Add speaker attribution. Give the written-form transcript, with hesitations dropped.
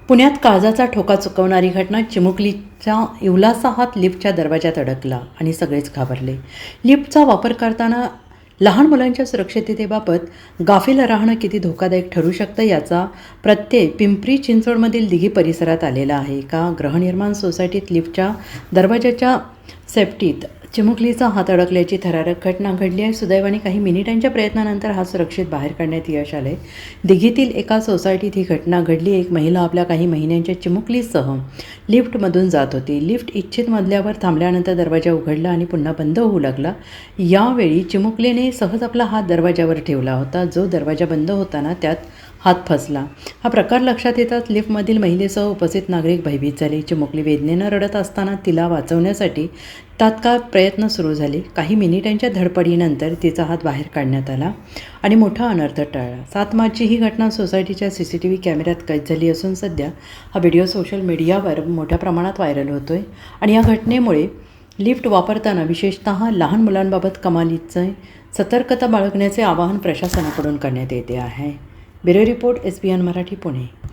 Speaker 1: पुण्यात काळजाचा ठोका चुकवणारी घटना. चिमुकलीचा इवलासा हात लिफ्टच्या दरवाजात अडकला आणि सगळेच घाबरले. लिफ्टचा वापर करताना लहान मुलांच्या सुरक्षिततेबाबत गाफील राहणं किती धोकादायक ठरू शकतं याचा प्रत्यय पिंपरी चिंचवडमधील दिघी परिसरात आलेला आहे. एका गृहनिर्माण सोसायटीत लिफ्टच्या दरवाजाच्या सेफ्टीत चिमुकलीचा हात अडकल्याची थरारक घटना घडली आहे. सुदैवाने काही मिनिटांच्या प्रयत्नानंतर हात सुरक्षित बाहेर काढण्यात यश आले. दिघीतील एका सोसायटीत ही घटना घडली. एक महिला आपल्या काही महिन्यांच्या चिमुकलीसह लिफ्टमधून जात होती. लिफ्ट इच्छित मजल्यावर थांबल्यानंतर दरवाजा उघडला आणि पुन्हा बंद होऊ लागला. यावेळी चिमुकलीने सहज आपला हात दरवाजावर ठेवला होता, जो दरवाजा बंद होताना त्यात हात फसला. हा प्रकार लक्षात येताच लिफ्टमधील महिलेसह उपस्थित नागरिक भयभीत झाले. चिमुकली वेदनेनं रडत असताना तिला वाचवण्यासाठी तात्काळ प्रयत्न सुरू झाले. काही मिनिटांच्या धडपडीनंतर तिचा हात बाहेर काढण्यात आला आणि मोठा अनर्थ टळला. 7 मार्चची ही घटना सोसायटीच्या CCTV कॅमेऱ्यात कैद झाली असून सध्या हा व्हिडिओ सोशल मीडियावर मोठ्या प्रमाणात व्हायरल होतोय आणि या घटनेमुळे लिफ्ट वापरताना विशेषतः लहान मुलांबाबत कमालीचे सतर्कता बाळगण्याचे आवाहन प्रशासनाकडून करण्यात येते आहे. Bureau report SBN Marathi, Pune.